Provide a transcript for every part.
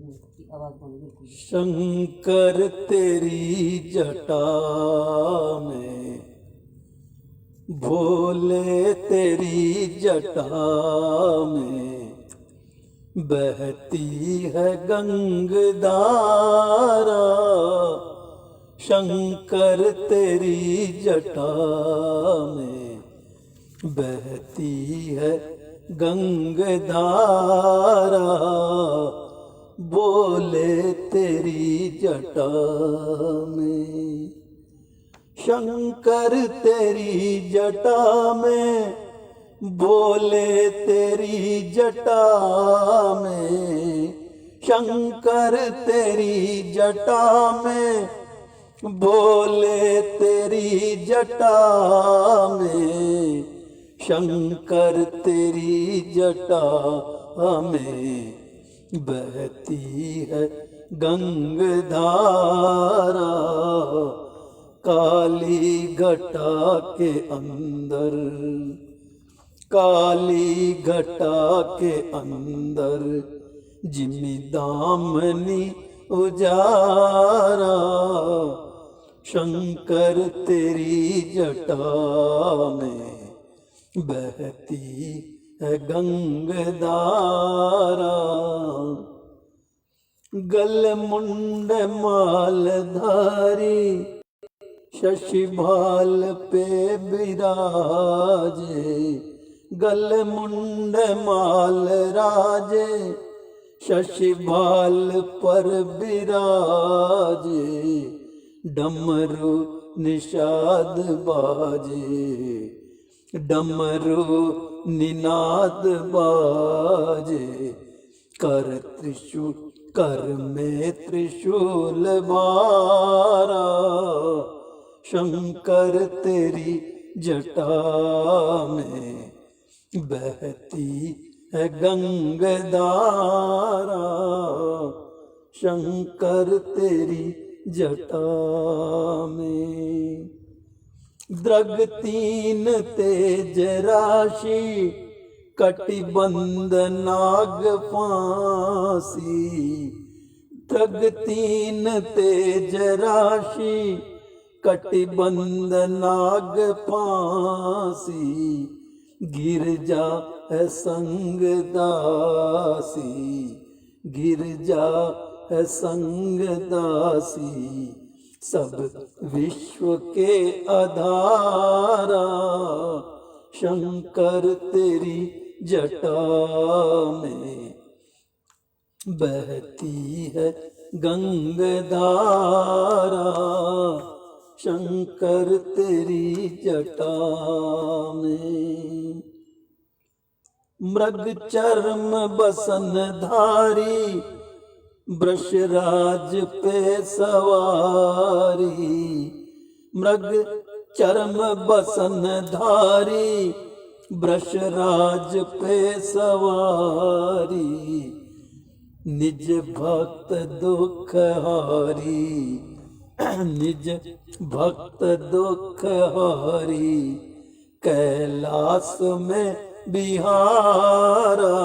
आवाज बंद बिल्कुल। शंकर तेरी जटा में, भोले तेरी जटा में बहती है गंगधारा। शंकर तेरी जटा में बहती है गंगधारा। बोले तेरी जटा में, शंकर तेरी जटा में, बोले तेरी जटा में। शंकर तेरी जटा में, बोले तेरी जटा में। शंकर तेरी जटा में बहती है गंगधारा। काली घटा के अंदर, काली घटा के अंदर जिमी दामनी उजारा। शंकर तेरी जटा में बहती है गंगधारा। गल मुंड मालधारी शशि भाल पे विराजे। गल मुंड माल राजे, शशि भाल पर विराजे। डमरू निषाद बाजे, डमरू निनाद बाजे। कर त्रिशूल कर में त्रिशूल बारा। शंकर तेरी जटा में बहती है गंगधारा। शंकर तेरी जटा में द्रग तीन तेज राशि, कटिबंध नाग फांसी। द्रग तीन तेज राशि, कटिबंध नाग फांसी। गिरजा है संग दासी, गिरजा है संग दासी। सब विश्व के आधारा। शंकर तेरी जटा में बहती है गंगधारा। शंकर तेरी जटा में मृग चर्म बसन धारी, वृषराज पे सवारी। मृग चर्म बसन धारी, वृषराज पे सवारी। निज भक्त दुख हारी, निज भक्त दुख हारी। कैलाश में बिहारा।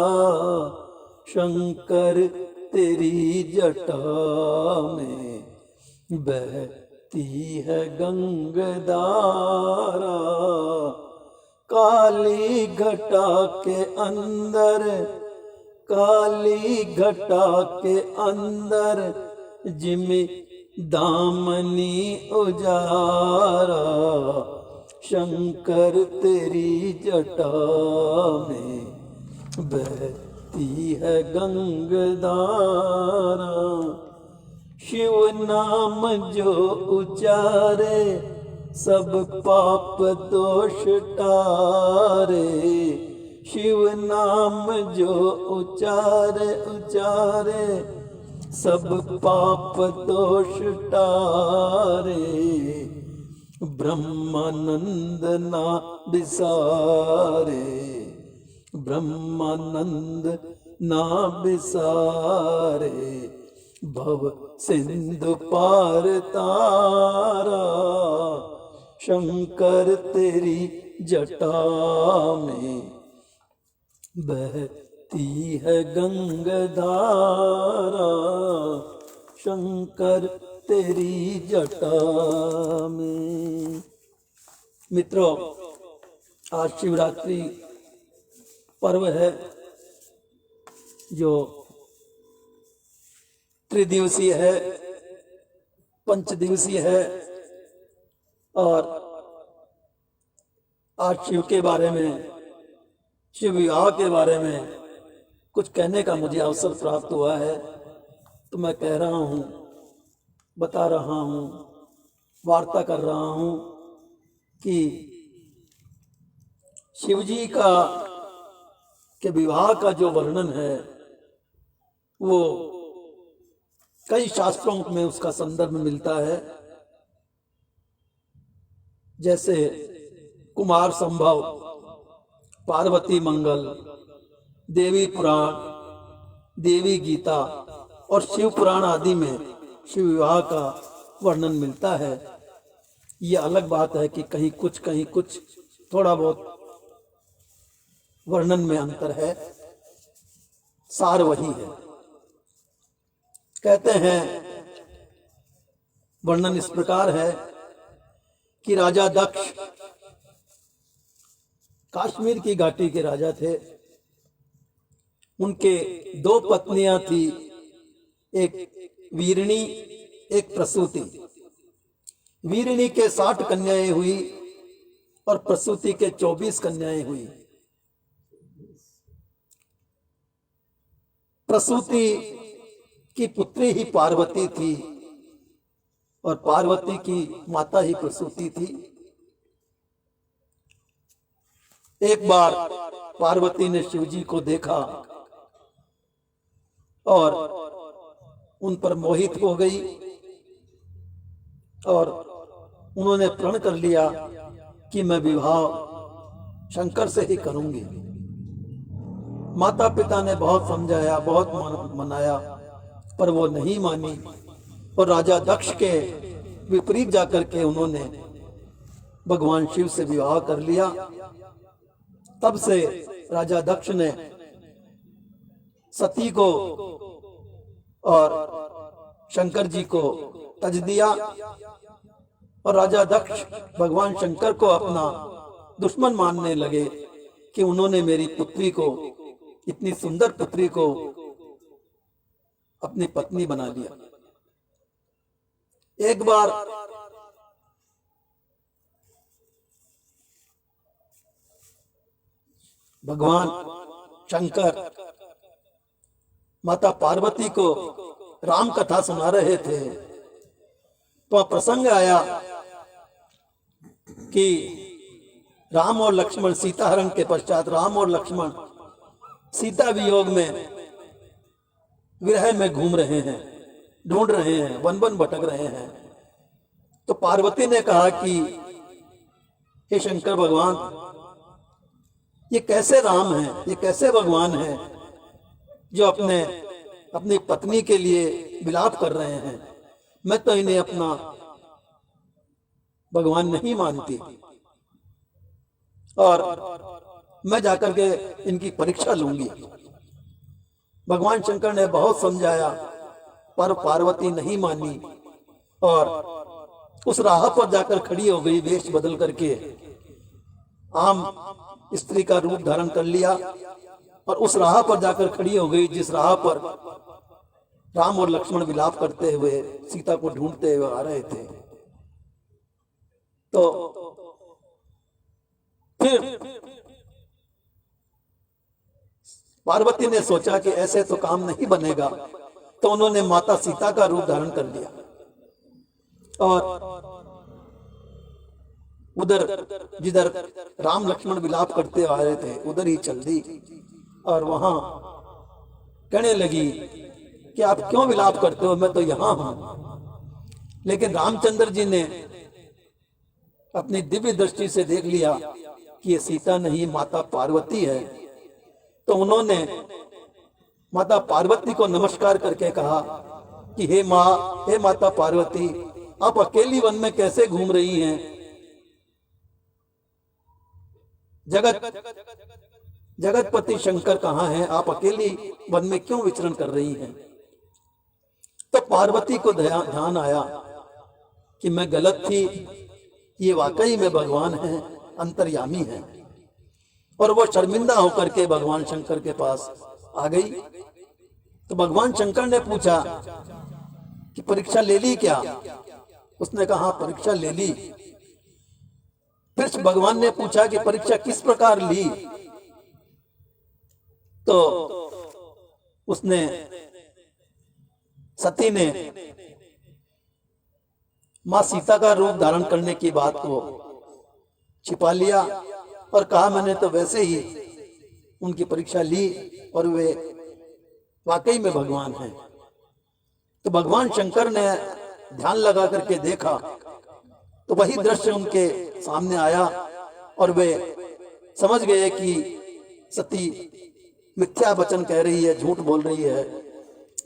शंकर तेरी जटा में बहती है गंगधारा। काली घटा के अंदर, काली घटा के अंदर जिमी दामनी उजारा। शंकर तेरी जटा में बहती है गंगधारा। शिव नाम जो उचारे, सब पाप दोष टारे। शिव नाम जो उचारे उचारे, सब पाप दोष टारे। ब्रह्मानंद ना बिसारे, ब्रह्मानंद ना बिसारे। भव सिंधु पार तारा। शंकर तेरी जटा में बहती बहती है गंगधारा शंकर तेरी जटा में। मित्रों, आज शिवरात्रि पर्व है जो त्रिदिवसीय है, पंचदिवसीय है। और आज शिव के बारे में, शिव विवाह के बारे में कुछ कहने का मुझे अवसर प्राप्त हुआ है, तो मैं कह रहा हूँ, बता रहा हूँ, वार्ता कर रहा हूँ कि शिवजी का के विवाह का जो वर्णन है वो कई शास्त्रों में उसका संदर्भ मिलता है। जैसे कुमार संभव, पार्वती मंगल, देवी पुराण, देवी गीता और शिव पुराण आदि में शिव विवाह का वर्णन मिलता है। यह अलग बात है कि कहीं कुछ थोड़ा बहुत वर्णन में अंतर है, सार वही है। कहते हैं, वर्णन इस प्रकार है कि राजा दक्ष कश्मीर की घाटी के राजा थे। उनके दो पत्नियां थी, एक वीरणी, एक प्रसूति। वीरणी के 60 कन्याएं हुई और प्रसूति के 24 कन्याएं हुई। प्रसूति की पुत्री ही पार्वती थी और पार्वती की माता ही प्रसूति थी। एक बार पार्वती ने शिवजी को देखा और उन पर मोहित हो गई और उन्होंने प्रण कर लिया कि मैं विवाह शंकर से ही करूंगी। माता पिता ने बहुत समझाया, बहुत मनाया, पर वो नहीं मानी और राजा दक्ष के विपरीत जाकर के उन्होंने भगवान शिव से विवाह कर लिया। तब से राजा दक्ष ने सती को और शंकर जी को तज दिया और राजा दक्ष भगवान शंकर को अपना दुश्मन मानने लगे कि उन्होंने मेरी पुत्री को, इतनी सुंदर पुत्री को अपनी पत्नी बना लिया। एक बार भगवान शंकर माता पार्वती को राम कथा सुना रहे थे, तो प्रसंग आया कि राम और लक्ष्मण, सीता हरण के पश्चात राम और लक्ष्मण सीता वियोग में, विरह में घूम रहे हैं, ढूंढ रहे हैं, वन वन भटक रहे हैं। तो पार्वती ने कहा कि हे शंकर भगवान, ये कैसे राम है, ये कैसे भगवान है जो अपनी पत्नी के लिए विलाप कर रहे हैं। मैं तो इन्हें अपना भगवान नहीं मानती और मैं जाकर के इनकी परीक्षा लूंगी। भगवान शंकर ने बहुत समझाया, पर पार्वती नहीं मानी और उस राह पर जाकर खड़ी हो गई, वेश बदल करके आम स्त्री का रूप धारण कर लिया और उस राह पर जाकर खड़ी हो गई जिस राह पर राम और लक्ष्मण विलाप करते हुए सीता को ढूंढते हुए आ रहे थे। तो फिर पार्वती ने सोचा कि ऐसे तो काम नहीं बनेगा, तो उन्होंने माता सीता का रूप धारण कर लिया और उधर जिधर राम लक्ष्मण विलाप करते आ रहे थे उधर ही चल दी और वहां कहने लगी कि आप क्यों विलाप करते हो, मैं तो यहां हूं। लेकिन रामचंद्र जी ने अपनी दिव्य दृष्टि से देख लिया कि ये सीता नहीं, माता पार्वती है। तो उन्होंने माता पार्वती को नमस्कार करके कहा कि हे माँ, हे माता पार्वती, आप अकेली वन में कैसे घूम रही हैं? जगत जगतपति शंकर कहाँ हैं? आप अकेली वन में क्यों विचरण कर रही हैं? तो पार्वती को ध्यान आया कि मैं गलत थी, ये वाकई में भगवान हैं, अंतर्यामी हैं। और वो शर्मिंदा होकर के भगवान शंकर के पास आ गई। तो भगवान शंकर ने पूछा कि परीक्षा ले ली क्या? उसने कहा हाँ, परीक्षा ले ली। फिर भगवान ने पूछा कि परीक्षा किस प्रकार ली? तो उसने, सती ने मां सीता का रूप धारण करने की बात को छिपा लिया और कहा मैंने तो वैसे ही उनकी परीक्षा ली और वे वाकई में भगवान हैं। तो भगवान शंकर ने ध्यान लगा करके देखा तो वही दृश्य उनके सामने आया और वे समझ गए कि सती मिथ्या वचन कह रही है, झूठ बोल रही है।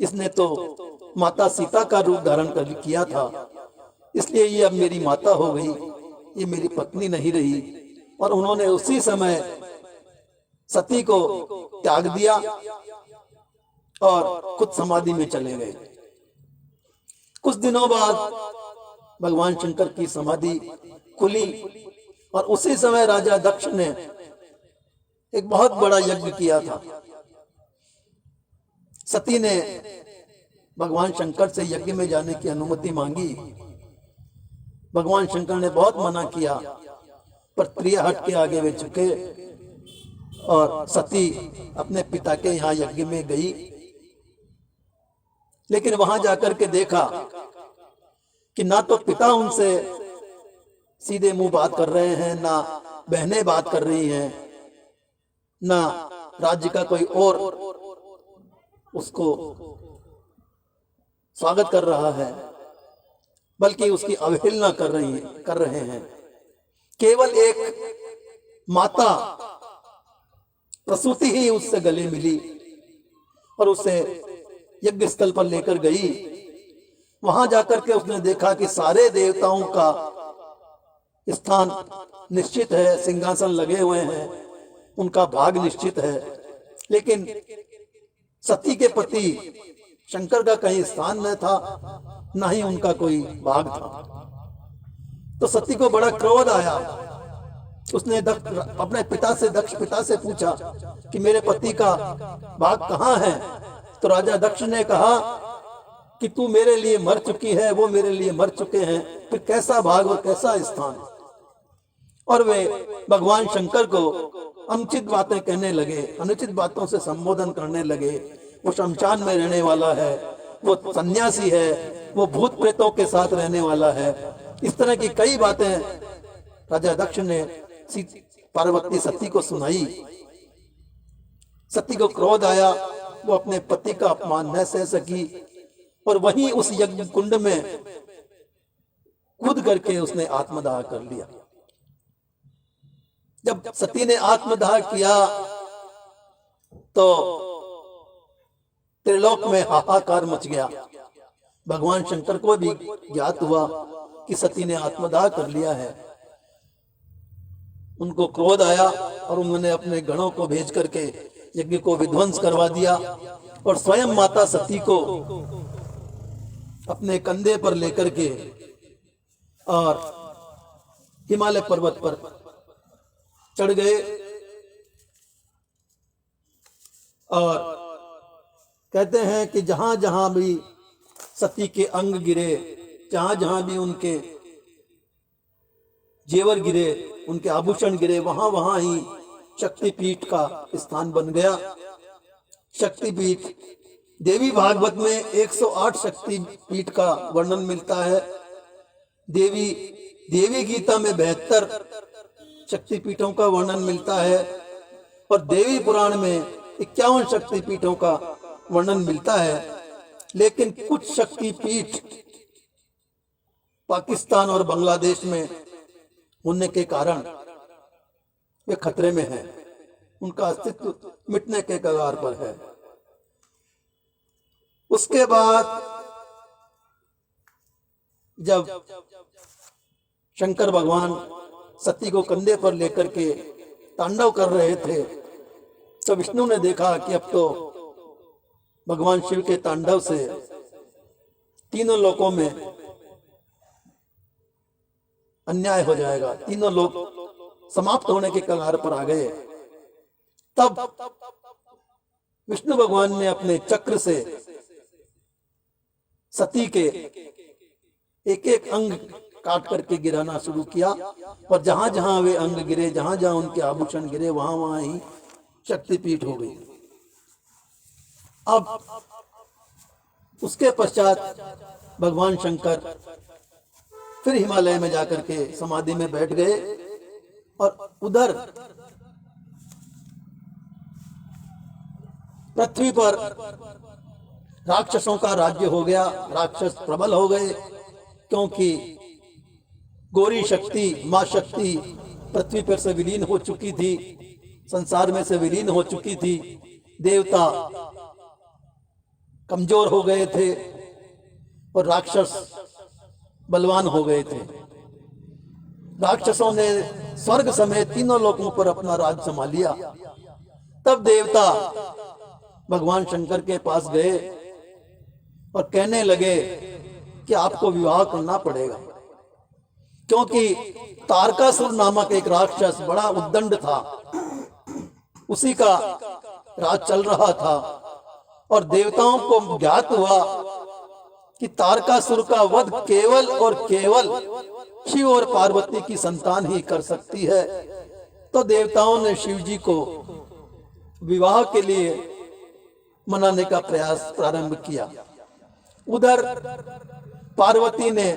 इसने तो माता सीता का रूप धारण कर किया था, इसलिए ये अब मेरी माता हो गई, ये मेरी पत्नी नहीं रही। और उन्होंने उसी समय सती को त्याग दिया और खुद समाधि में चले गए। कुछ दिनों बाद भगवान शंकर की समाधि खुली और उसी समय राजा दक्ष ने एक बहुत बड़ा यज्ञ किया था। सती ने भगवान शंकर से यज्ञ में जाने की अनुमति मांगी। भगवान शंकर ने बहुत मना किया, पर प्रिय हट के आगे वे झुके और सती अपने पिता के यहाँ यज्ञ में गई। लेकिन वहां जाकर के देखा कि ना तो पिता उनसे सीधे मुंह बात कर रहे हैं, ना बहनें बात कर रही हैं, ना राज्य का कोई और उसको स्वागत कर रहा है, बल्कि उसकी अवहेलना कर रहे हैं। केवल एक माता प्रसूति ही उससे गले मिली और उसे यज्ञ स्थल पर लेकर गई। वहां जाकर के उसने देखा कि सारे देवताओं का स्थान निश्चित है, सिंहासन लगे हुए हैं, उनका भाग निश्चित है, लेकिन सती के पति शंकर का कहीं स्थान न था, ना ही उनका कोई भाग था। तो सती को बड़ा क्रोध आया। उसने अपने दक्ष पिता से पूछा कि मेरे पति का भाग कहाँ है? तो राजा दक्ष ने कहा कि तू मेरे लिए मर चुकी है, वो मेरे लिए मर चुके हैं, फिर कैसा भाग और कैसा स्थान? और वे भगवान शंकर को अनुचित बातें कहने लगे, अनुचित बातों से संबोधन करने लगे। वो शमशान में रहने वाला है, वो सन्यासी है, वो भूत प्रेतों के साथ रहने वाला है। इस तरह की कई बातें राजा दक्ष ने पार्वती सती को सुनाई। सती को क्रोध आया, वो अपने पति का अपमान न सह सकी और वहीं उस यज्ञ कुंड में कूद करके उसने आत्मदाह कर लिया। जब सती ने आत्मदाह किया तो त्रिलोक में हाहाकार मच गया। भगवान शंकर को भी ज्ञात हुआ कि सती ने आत्मदाह कर लिया है। उनको क्रोध आया और उन्होंने अपने गणों को भेज करके यज्ञ को विध्वंस करवा दिया और स्वयं माता सती को अपने कंधे पर लेकर के और हिमालय पर्वत पर चढ़ गए और कहते हैं कि जहां जहां भी सती के अंग गिरे, जहां जहां भी उनके जेवर गिरे, उनके आभूषण गिरे, वहां वहां ही शक्तिपीठ का स्थान बन गया। शक्तिपीठ देवी भागवत में 108 शक्तिपीठ का वर्णन मिलता है। देवी गीता में 72 शक्तिपीठों का वर्णन मिलता है और देवी पुराण में 51 शक्तिपीठों का वर्णन मिलता है। लेकिन कुछ शक्तिपीठ पाकिस्तान और बांग्लादेश में होने के कारण वे खतरे में हैं, उनका अस्तित्व मिटने के कगार पर है। उसके बाद जब शंकर भगवान सती को कंधे पर लेकर के तांडव कर रहे थे तो विष्णु ने देखा कि अब तो भगवान शिव के तांडव से तीनों लोकों में अन्याय हो जाएगा, तीनों लोग समाप्त होने के कगार पर आ गए। तब विष्णु भगवान ने अपने चक्र से सती के एक एक अंग काट करके गिराना शुरू किया, और जहां जहां वे अंग गिरे, जहां जहां उनके आभूषण गिरे, वहां वहां ही शक्तिपीठ हो गई। अब उसके पश्चात भगवान शंकर फिर हिमालय में जाकर के समाधि में बैठ गए, और उधर पृथ्वी पर राक्षसों का राज्य हो गया। राक्षस प्रबल हो गए, क्योंकि गौरी शक्ति, मां शक्ति पृथ्वी पर से विलीन हो चुकी थी, संसार में से विलीन हो चुकी थी। देवता कमजोर हो गए थे और राक्षस बलवान हो गए थे। राक्षसों ने स्वर्ग समेत तीनों लोकों पर अपना राज संभाल लिया। तब देवता भगवान शंकर के पास गए और कहने लगे कि आपको विवाह करना पड़ेगा, क्योंकि तारकासुर नामक एक राक्षस बड़ा उद्दंड था, उसी का राज चल रहा था। और देवताओं को ज्ञात हुआ कि तारकासुर का वध केवल और केवल शिव और पार्वती की संतान ही कर सकती है। तो देवताओं ने शिव जी को विवाह के लिए मनाने का प्रयास प्रारंभ किया। उधर पार्वती ने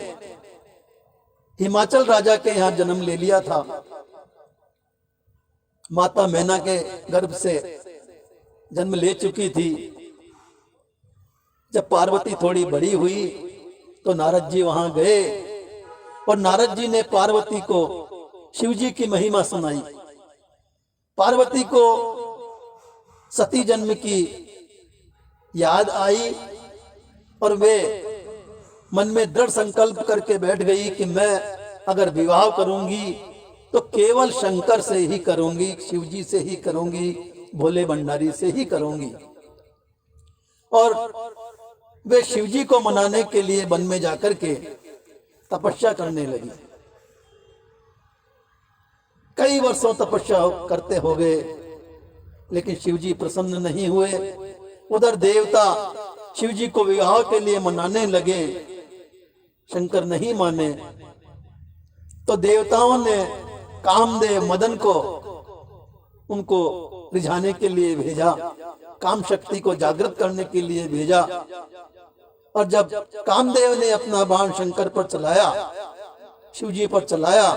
हिमाचल राजा के यहाँ जन्म ले लिया था। माता मैना के गर्भ से जन्म ले चुकी थी। जब पार्वती थोड़ी बड़ी हुई तो नारद जी वहां गए, और नारद जी ने पार्वती को शिव जी की महिमा सुनाई। पार्वती को सती जन्म की याद आई, और वे मन में दृढ़ संकल्प करके बैठ गई कि मैं अगर विवाह करूंगी तो केवल शंकर से ही करूंगी, शिव जी से ही करूंगी, भोले भंडारी से ही करूंगी। और वे शिव जी को मनाने के लिए वन में जाकर के तपस्या करने लगी। कई वर्षों तपस्या करते हो गए, लेकिन शिव जी प्रसन्न नहीं हुए। उधर देवता शिव जी को विवाह के लिए मनाने लगे, शंकर नहीं माने। तो देवताओं ने कामदेव मदन को उनको रिझाने के लिए भेजा, काम शक्ति को जागृत करने के लिए भेजा। और जब कामदेव ने अपना बाण शंकर पर चलाया, शिव जी पर चलाया,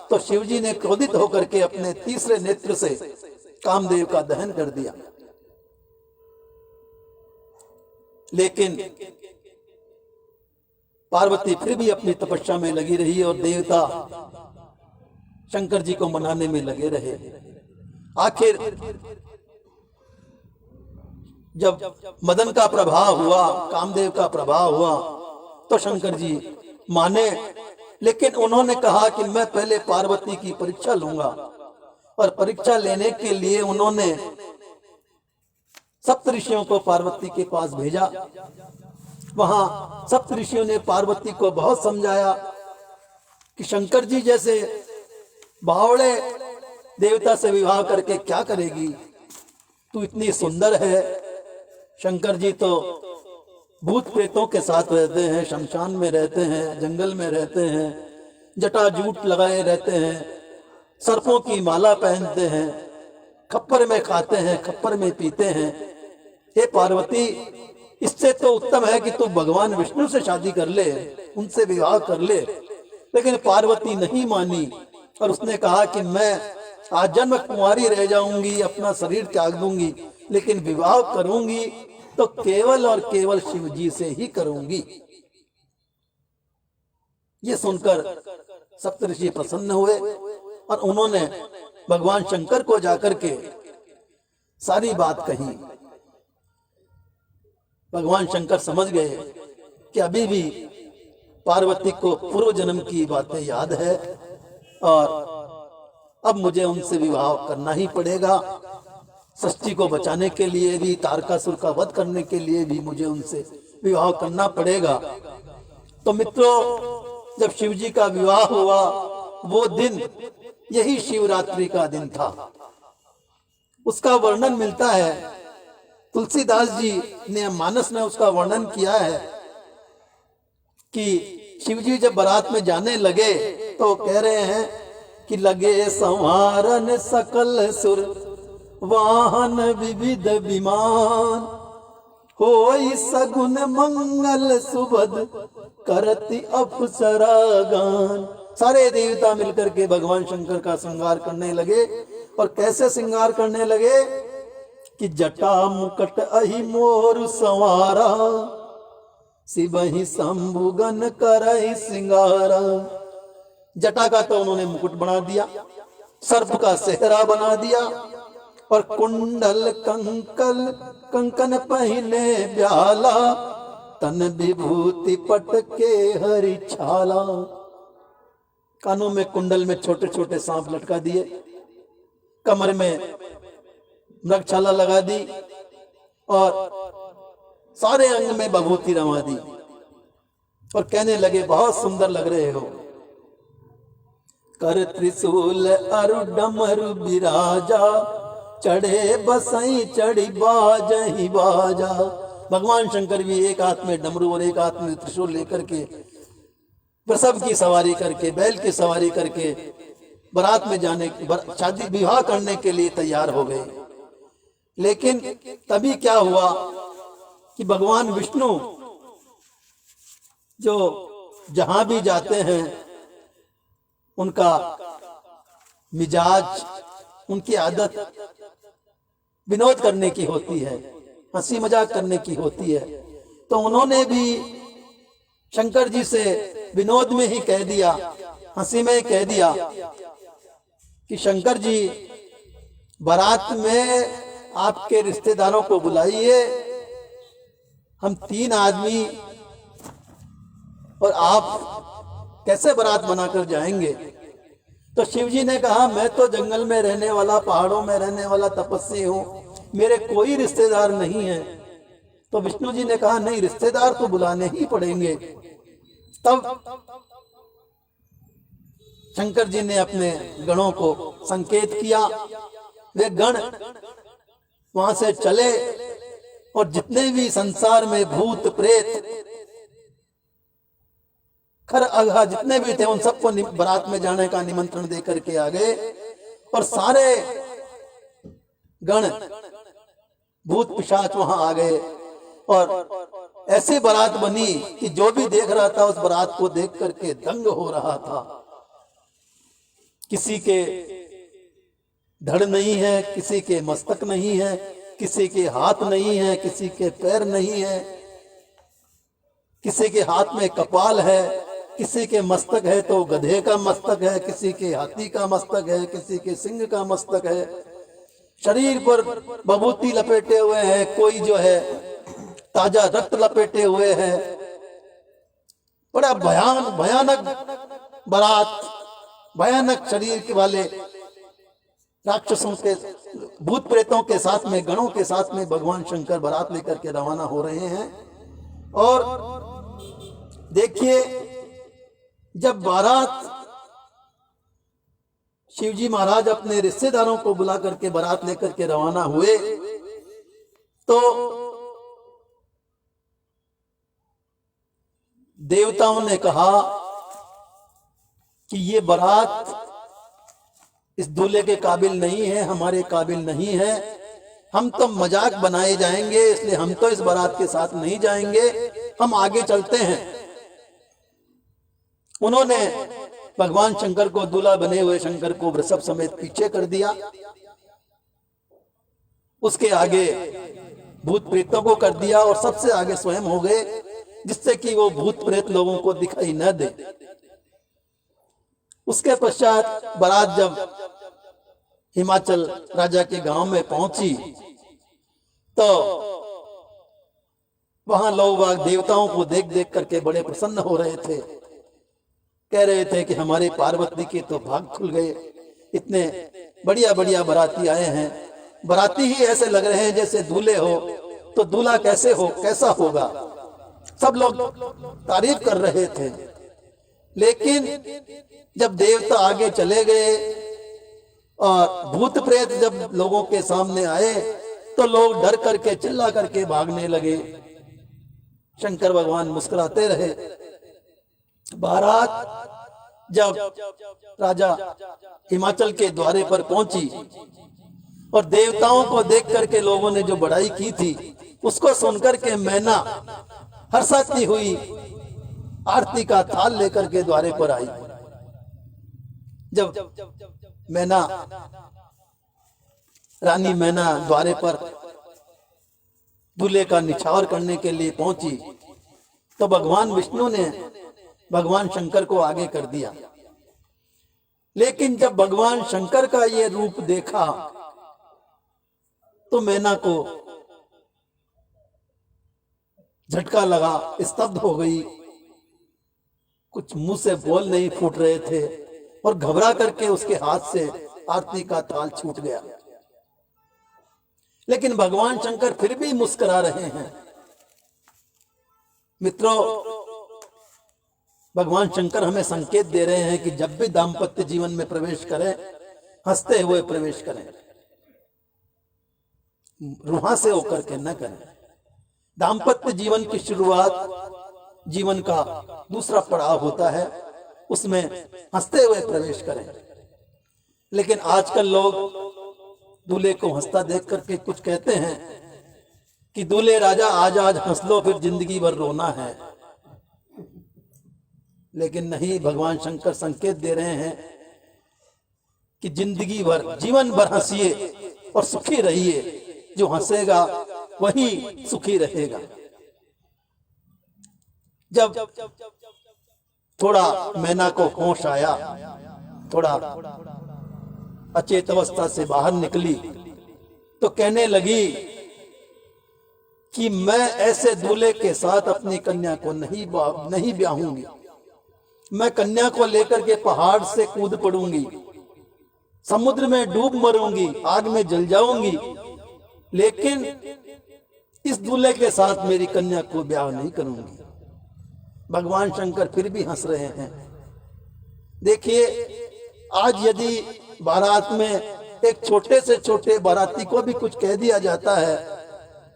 तो शिव जी ने क्रोधित होकर के अपने तीसरे नेत्र से कामदेव का दहन कर दिया। लेकिन पार्वती फिर भी अपनी तपस्या में लगी रही, और देवता शंकर जी को मनाने में लगे रहे। आखिर जब मदन का प्रभाव हुआ, कामदेव का प्रभाव हुआ, तो शंकर जी माने। लेकिन उन्होंने कहा कि मैं पहले पार्वती की परीक्षा लूंगा, और परीक्षा लेने के लिए उन्होंने सप्तऋषियों को पार्वती के पास भेजा। वहां सप्तऋषियों ने पार्वती को बहुत समझाया कि शंकर जी जैसे बावड़े देवता से विवाह करके क्या करेगी, तू इतनी सुंदर है। शंकर जी तो भूत प्रेतों के साथ रहते हैं, शमशान में रहते हैं, जंगल में रहते हैं, जटाजूट लगाए रहते हैं, सर्पों की माला पहनते हैं, खप्पर में खाते हैं, खप्पर में पीते हैं। हे पार्वती, इससे तो उत्तम है कि तू भगवान विष्णु से शादी कर ले, उनसे विवाह कर ले। लेकिन पार्वती नहीं मानी, और उसने कहा कि मैं आजन्म कुंवारी रह जाऊंगी, अपना शरीर त्याग दूंगी, लेकिन विवाह करूंगी तो केवल और केवल शिव जी से ही करूंगी। ये सुनकर सप्तऋषि प्रसन्न हुए, और उन्होंने भगवान शंकर को जाकर के सारी बात कही। भगवान शंकर समझ गए कि अभी भी पार्वती को पूर्व जन्म की बातें याद है, और अब मुझे उनसे विवाह करना ही पड़ेगा। षष्ठी को बचाने के लिए भी, तारकासुर का वध करने के लिए भी मुझे उनसे विवाह करना पड़ेगा। तो मित्रों, जब शिव जी का विवाह हुआ वो दिन यही शिवरात्रि का दिन था। उसका वर्णन मिलता है, तुलसीदास जी ने मानस में उसका वर्णन किया है कि शिवजी जब बारात में जाने लगे तो कह रहे हैं कि लगे संवारन सकल सुर वाहन विविध विमान, होई सगुन मंगल सुबद करती अप्सरा गान। सारे देवता मिलकर के भगवान शंकर का श्रृंगार करने लगे। और कैसे श्रृंगार करने लगे कि जटा मुकट अहि मोर संवारा, शिवहि शंभुगन करहि श्रृंगारा। जटा का तो उन्होंने मुकुट बना दिया, सर्प का सेहरा बना दिया, और कुंडल कंकल कंकन पहने ब्याला, तन विभूति पट के हरि छाला। कानों में कुंडल में छोटे छोटे सांप लटका दिए, कमर में मृगछाला लगा दी, और सारे अंग में विभूति रमा दी, और कहने लगे बहुत सुंदर लग रहे हो। कर त्रिशूल अरु डमरु बिराजा, चढ़े बसई चढ़ी बाजही बाजा। भगवान शंकर भी एक हाथ में डमरू और एक हाथ में त्रिशूल लेकर के, वृषभ की सवारी करके, बैल की सवारी करके बारात में जाने, शादी विवाह करने के लिए तैयार हो गए। लेकिन तभी क्या हुआ कि भगवान विष्णु जो जहां भी जाते हैं उनका मिजाज, उनकी आदत विनोद करने की होती है, हंसी मजाक करने की होती है। तो उन्होंने भी शंकर जी से विनोद में ही कह दिया, हंसी में ही कह दिया कि शंकर जी, बारात में आपके रिश्तेदारों को बुलाइए, हम 3 आदमी और आप कैसे बारात बनाकर जाएंगे। तो शिवजी ने कहा, मैं तो जंगल में रहने वाला, पहाड़ों में रहने वाला तपस्वी हूं, मेरे कोई रिश्तेदार नहीं है। तो विष्णु जी ने कहा, नहीं, रिश्तेदार तो बुलाने ही पड़ेंगे। तब शंकर जी ने अपने गणों को संकेत किया, वे गण वहां से चले, और जितने भी संसार में भूत प्रेत खर अघा जितने भी थे उन सबको बारात में जाने का निमंत्रण देकर के आ गए। और सारे गण भूत पिशाच वहां आ गए, और ऐसी बारात बनी कि जो भी देख रहा था उस बारात को देख करके दंग हो रहा था। किसी के धड़ नहीं है, किसी के मस्तक नहीं है, किसी के हाथ नहीं है, किसी के पैर नहीं है, किसी के हाथ में कपाल है, किसी के मस्तक है तो गधे का मस्तक है, किसी के हाथी का मस्तक है, किसी के सिंह का मस्तक है। शरीर पर विभूति लपेटे हुए हैं, कोई जो है ताजा रक्त लपेटे हुए हैं। बड़ा भयानक बारात, भयानक शरीर के वाले राक्षसों के, भूत प्रेतों के साथ में, गणों के साथ में भगवान शंकर बारात लेकर के रवाना हो रहे हैं। और देखिए, जब बारात शिवजी महाराज अपने रिश्तेदारों को बुला करके बारात लेकर के रवाना हुए, तो देवताओं ने कहा कि ये बारात इस दूल्हे के काबिल नहीं है, हमारे काबिल नहीं है, हम तो मजाक बनाए जाएंगे, इसलिए हम तो इस बारात के साथ नहीं जाएंगे, हम आगे चलते हैं। उन्होंने भगवान शंकर को, दूल्हा बने हुए शंकर को वृषभ समेत पीछे कर दिया, उसके आगे भूत प्रेतों को कर दिया, और सबसे आगे स्वयं हो गए, जिससे कि वो भूत प्रेत लोगों को दिखाई न दे। उसके पश्चात बारात जब हिमाचल राजा के गांव में पहुंची, तो वहां लोग देवताओं को देख देख करके बड़े प्रसन्न हो रहे थे, कह रहे थे कि हमारे पार्वती के तो भाग खुल गए, इतने बढ़िया बढ़िया बाराती आए हैं, बाराती ही ऐसे लग रहे हैं जैसे दूल्हे हो, तो दूल्हा कैसे हो, कैसा होगा। सब लोग तारीफ कर रहे थे। लेकिन जब देवता आगे चले गए और भूत प्रेत जब लोगों के सामने आए, तो लोग डर करके चिल्ला करके भागने लगे। शंकर भगवान मुस्कुराते रहे। बारात जब राजा हिमाचल के द्वारे पर पहुंची और देवताओं को देख करके लोगों ने जो बड़ाई की थी, उसको सुनकर के मैना हर्षाती हुई आरती का थाल लेकर के द्वारे पर आई। जब मैना, रानी मैना द्वारे पर दूल्हे का निछावर करने के लिए पहुंची, तो भगवान विष्णु ने भगवान शंकर को आगे कर दिया। लेकिन जब भगवान शंकर का ये रूप देखा तो मैना को झटका लगा, स्तब्ध हो गई, कुछ मुंह से बोल नहीं फूट रहे थे और घबरा करके उसके हाथ से आरती का थाल छूट गया। लेकिन भगवान शंकर फिर भी मुस्कुरा रहे हैं। मित्रों, भगवान शंकर हमें संकेत दे रहे हैं कि जब भी दाम्पत्य जीवन में प्रवेश करें, हंसते हुए प्रवेश करें, रुहा से होकर के न करें। दाम्पत्य जीवन की शुरुआत जीवन का दूसरा पड़ाव होता है, उसमें हंसते हुए प्रवेश करें। लेकिन आजकल लोग दूल्हे को हंसता देख करके कुछ कहते हैं कि दूल्हे राजा आज आज हंस लो, फिर जिंदगी भर रोना है। लेकिन नहीं, भगवान शंकर संकेत दे रहे हैं कि जिंदगी भर, जीवन भर हंसिए और सुखी रहिए। जो हंसेगा वही सुखी रहेगा। जब थोड़ा मैना को होश आया, थोड़ा अचेत अवस्था से बाहर निकली, तो कहने लगी कि मैं ऐसे दूल्हे के साथ अपनी कन्या को नहीं ब्याहूंगी। मैं कन्या को लेकर के पहाड़ से कूद पड़ूंगी, समुद्र में डूब मरूंगी, आग में जल जाऊंगी, लेकिन इस दूल्हे के साथ मेरी कन्या को ब्याह नहीं करूंगी। भगवान शंकर फिर भी हंस रहे हैं। देखिए, आज यदि बारात में एक छोटे से छोटे बाराती को भी कुछ कह दिया जाता है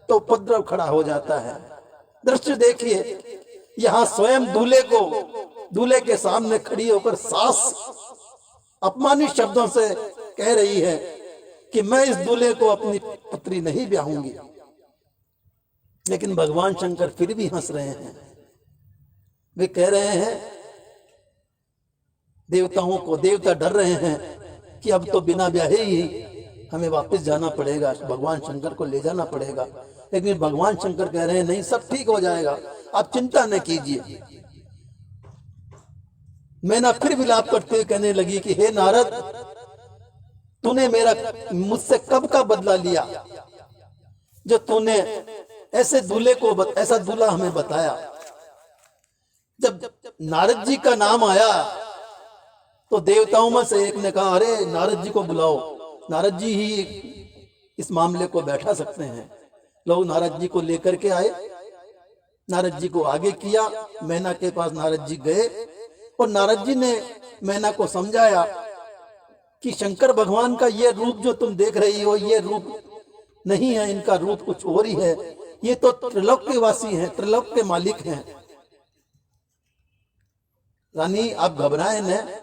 तो उपद्रव खड़ा हो जाता है। दृश्य देखिए, यहाँ स्वयं दूल्हे के सामने खड़ी होकर सास अपमानित शब्दों से कह रही है कि मैं इस दूल्हे को अपनी पुत्री नहीं ब्याहूंगी। लेकिन भगवान शंकर फिर भी हंस रहे हैं। वे कह रहे हैं, देवताओं को, देवता डर रहे हैं कि अब तो बिना ब्याहे ही हमें वापस जाना पड़ेगा, भगवान शंकर को ले जाना पड़ेगा। लेकिन भगवान शंकर कह रहे हैं, नहीं, सब ठीक हो जाएगा, आप चिंता न कीजिए। मैना फिर विलाप करते हुए कहने लगी कि हे नारद, तूने मुझसे कब का बदला लिया जो तूने ऐसे दूल्हे को, ऐसा दूल्हा हमें बताया। जब नारद जी का नाम आया तो देवताओं में से एक ने कहा, अरे नारद जी को बुलाओ, नारद जी ही इस मामले को बैठा सकते हैं। लोग नारद जी को लेकर के आए, नारद जी को आगे किया, मैना के पास नारद जी गए और नारद जी ने मैना को समझाया कि शंकर भगवान का ये रूप जो तुम देख रही हो, ये रूप नहीं है, इनका रूप कुछ और ही है। ये तो त्रिलोक्यवासी हैं, त्रिलोक के मालिक हैं। रानी, आप घबराए न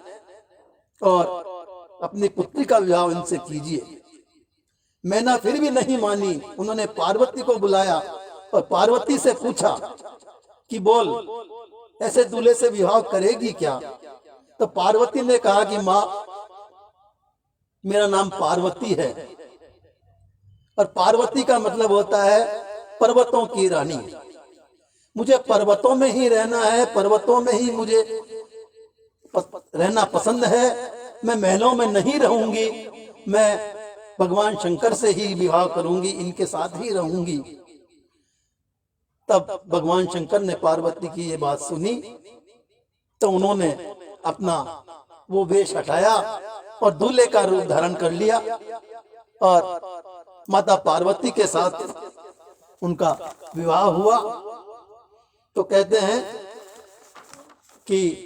और अपनी पुत्री का विवाह इनसे कीजिए। मैना फिर भी नहीं मानी। उन्होंने पार्वती को बुलाया और पार्वती से पूछा कि बोल, ऐसे दूल्हे से विवाह करेगी क्या? तो पार्वती ने कहा कि माँ, मेरा नाम पार्वती है और पार्वती का मतलब होता है पर्वतों की रानी। मुझे पर्वतों में ही रहना है, पर्वतों में ही मुझे रहना पसंद है। मैं महलों में नहीं रहूंगी, मैं भगवान शंकर से ही विवाह करूंगी, इनके साथ ही रहूंगी। तब भगवान शंकर ने पार्वती की ये बात सुनी तो उन्होंने अपना वो वेश हटाया और दूल्हे का रूप धारण कर लिया और माता पार्वती के साथ उनका विवाह हुआ। तो कहते हैं कि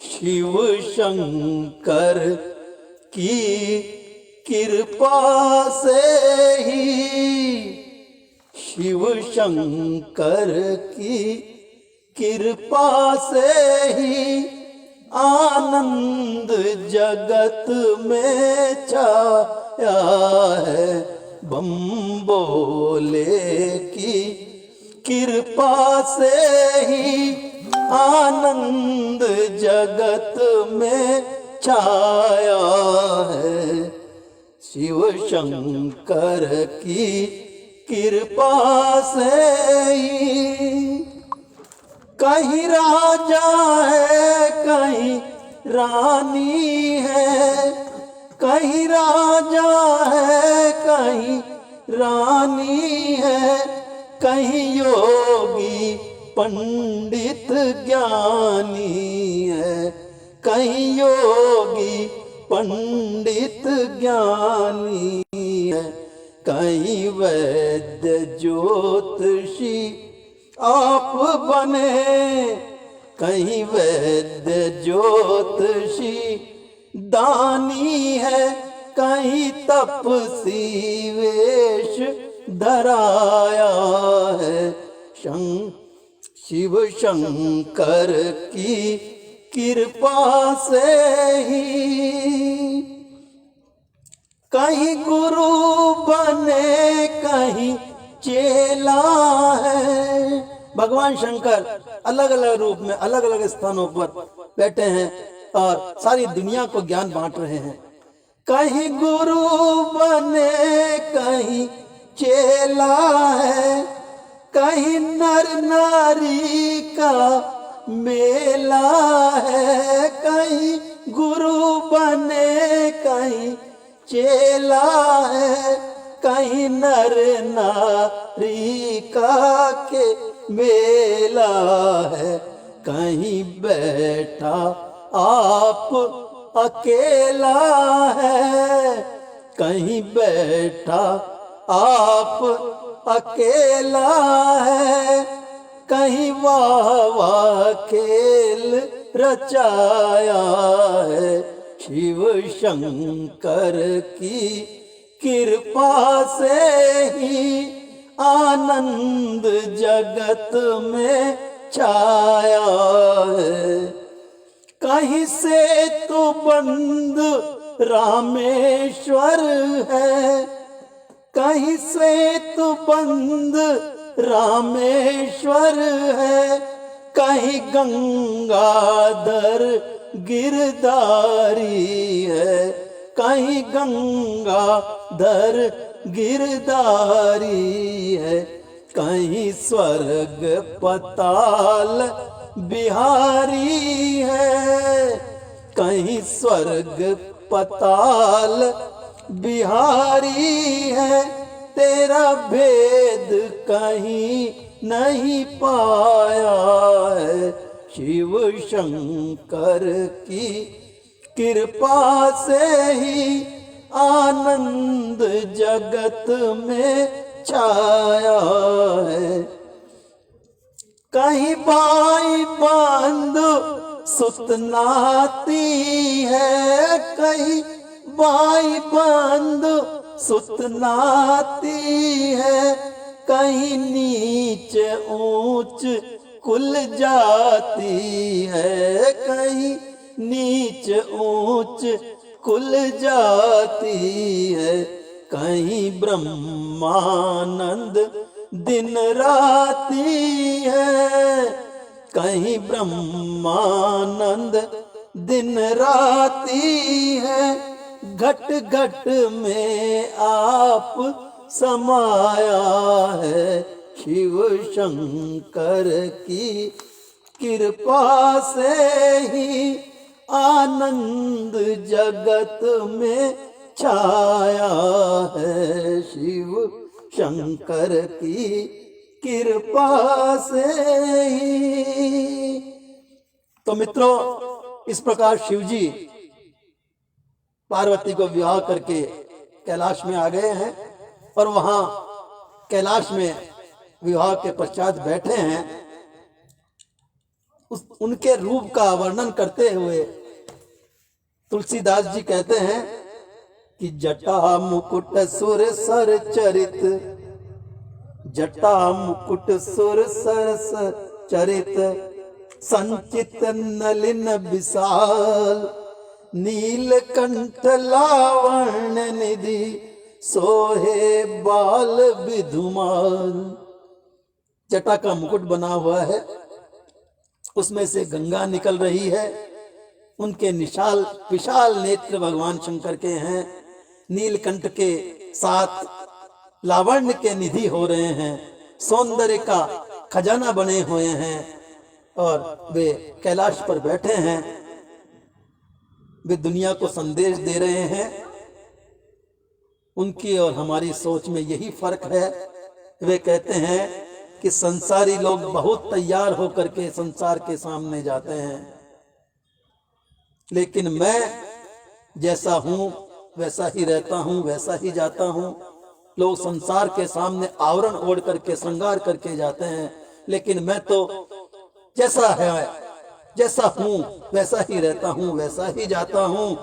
शिव शंकर की कृपा से ही, शिव शंकर की कृपा से ही आनंद जगत में छाया है। बम बोले की कृपा से ही आनंद जगत में छाया है। शिव शंकर की कृपा से ही कहीं राजा है, कहीं रानी है, कहीं राजा है, कहीं रानी है, कहीं योगी पंडित ज्ञानी है, कहीं योगी पंडित ज्ञानी है, कहीं वैद्य ज्योतिषी आप बने, कहीं वैद्य ज्योतिषी दानी है, कहीं तपसी वेश धराया है। शिव शंकर की कृपा से ही कहीं गुरु बने, कहीं चेला है। भगवान शंकर अलग अलग रूप में अलग अलग स्थानों पर बैठे हैं और सारी दुनिया को ज्ञान बांट रहे हैं। कहीं गुरु बने, कहीं चेला है, कहीं नर नारी का मेला है, कहीं गुरु बने, कहीं चेला है, कहीं नर नारी का के मेला है, कहीं बैठा आप अकेला है, कहीं बैठा आप अकेला है, कहीं वाह खेल रचाया है। शिव शंकर की कृपा से ही आनंद जगत में छाया है। कहीं से तो बंद रामेश्वर है, कहीं से तो बंद रामेश्वर है, कहीं गंगाधर गिरधारी है, कहीं गंगाधर गिरधारी है, कहीं स्वर्ग पताल बिहारी है, कहीं स्वर्ग पताल बिहारी है। तेरा भेद कहीं नहीं पाया है। शिव शंकर की कृपा से ही आनंद जगत में छाया है। कहीं बाई बंद सुतनाती है, कहीं बाई बंद सुतनाती है, कहीं नीच ऊंच कुल जाती है, कहीं नीच ऊंच कुल जाती है, कहीं ब्रह्मानंद दिन राती है, कहीं ब्रह्मानंद दिन राती है। घट घट में आप समाया है। शिव शंकर की कृपा से ही आनंद जगत में छाया है। शिव शंकर की कृपा से ही। तो मित्रों, इस प्रकार शिव जी पार्वती को विवाह करके कैलाश में आ गए हैं और वहां कैलाश में विवाह के पश्चात बैठे हैं। उनके रूप का वर्णन करते हुए तुलसीदास जी कहते हैं कि जटा मुकुट सुर सर चरित, जटा मुकुट सुर सरस चरित, संचित नलिन विशाल, नीलकंठ लावण्य निधि, सोहे बाल विधुमाल। जटा का मुकुट बना हुआ है, उसमें से गंगा निकल रही है। उनके विशाल नेत्र भगवान शंकर के हैं। नीलकंठ के साथ लावण्य के निधि हो रहे हैं, सौंदर्य का खजाना बने हुए हैं और वे कैलाश पर बैठे हैं। वे दुनिया को संदेश दे रहे हैं। उनकी और हमारी सोच में यही फर्क है। वे कहते हैं कि संसारी लोग बहुत तैयार होकर के संसार के सामने जाते हैं, लेकिन मैं जैसा हूं वैसा ही रहता हूं, वैसा ही जाता हूं। लोग संसार के सामने आवरण ओढ़ करके श्रृंगार करके जाते हैं, लेकिन मैं तो जैसा है, जैसा हूं वैसा ही रहता हूं, वैसा ही जाता हूं।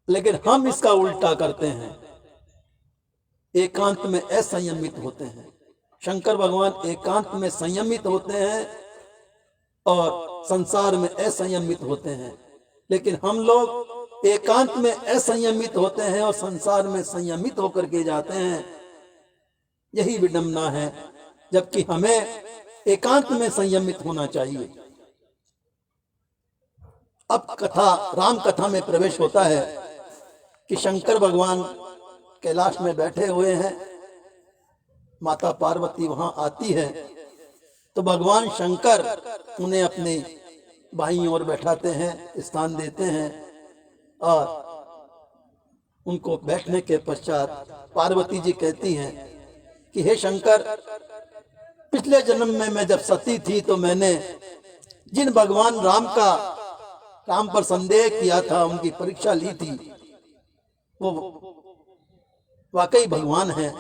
लेकिन हम इसका उल्टा करते हैं, एकांत में असंयमित होते हैं। शंकर भगवान एकांत में संयमित होते हैं और संसार में असंयमित होते हैं, लेकिन हम लोग एकांत में असंयमित होते हैं और संसार में संयमित होकर के जाते हैं। यही विडंबना है, जबकि हमें एकांत में संयमित होना चाहिए। अब कथा, राम कथा में प्रवेश होता है कि शंकर भगवान कैलाश में बैठे हुए हैं, माता पार्वती वहां आती है तो भगवान शंकर उन्हें अपने बाईं ओर बैठाते हैं, स्थान देते हैं और उनको बैठने के पश्चात पार्वती जी कहती हैं कि हे शंकर, पिछले जन्म में मैं जब सती थी तो मैंने जिन भगवान राम पर संदेह किया था, उनकी परीक्षा ली थी, वो वाकई भगवान है,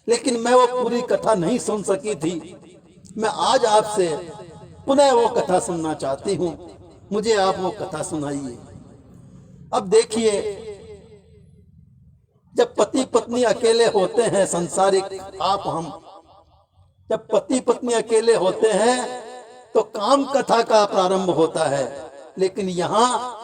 लेकिन मैं वो पूरी कथा नहीं सुन सकी थी। मैं आज आपसे पुनः वो कथा सुनना चाहती हूँ, मुझे आप वो कथा सुनाइए। अब देखिए, जब पति पत्नी अकेले होते हैं, संसारिक आप हम, जब पति पत्नी अकेले होते हैं तो काम कथा का प्रारंभ होता है, लेकिन यहाँ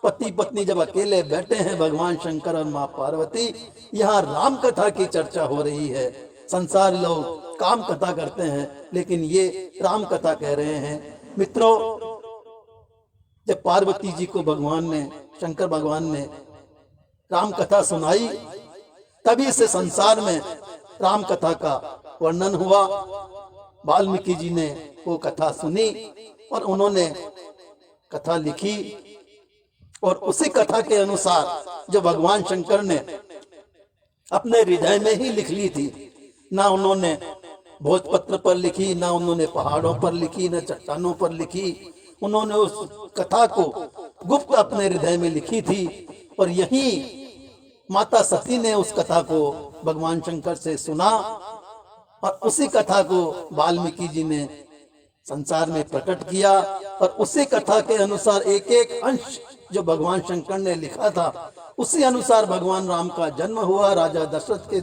पति पत्नी जब अकेले बैठे हैं, भगवान शंकर और माँ पार्वती, यहाँ राम कथा की चर्चा हो रही है। संसार लोग काम कथा करते हैं, लेकिन ये राम कथा कह रहे हैं। मित्रों, जब पार्वती जी को शंकर भगवान ने राम कथा सुनाई, तभी से संसार में राम कथा का वर्णन हुआ। वाल्मीकि जी ने वो कथा सुनी और उन्होंने कथा लिखी, और उसी कथा के अनुसार जो भगवान शंकर ने अपने हृदय में ही लिख ली थी, ना उन्होंने भोजपत्र पर लिखी, ना उन्होंने पहाड़ों पर लिखी, ना चट्टानों पर लिखी, उन्होंने उस कथा को गुप्त अपने हृदय में लिखी थी। और यही माता सती ने उस कथा को भगवान शंकर से सुना और उसी कथा को वाल्मीकि जी ने संसार में प्रकट किया। और उसी कथा के अनुसार एक एक अंश जो भगवान शंकर ने लिखा था, उसी अनुसार भगवान राम का जन्म हुआ, राजा दशरथ के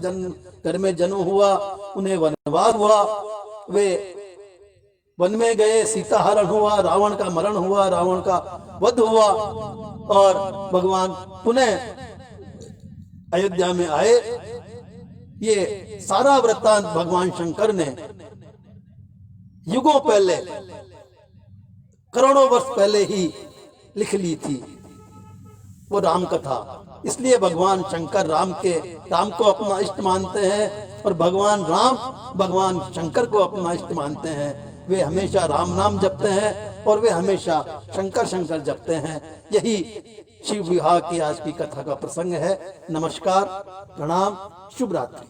घर में जन्म हुआ, उन्हें वनवास हुआ, वे वन में गए, सीता हरण हुआ, रावण का मरण हुआ, रावण का वध हुआ, और भगवान पुनः अयोध्या में आए। ये सारा वृत्तांत भगवान शंकर ने युगों पहले, करोड़ों वर्ष पहले ही लिख ली थी वो राम कथा। इसलिए भगवान शंकर राम को अपना इष्ट मानते हैं और भगवान राम भगवान शंकर को अपना इष्ट मानते हैं। वे हमेशा राम नाम जपते हैं और वे हमेशा शंकर शंकर जपते हैं। यही शिव विवाह की आज की कथा का प्रसंग है। नमस्कार, प्रणाम, शुभ रात्रि।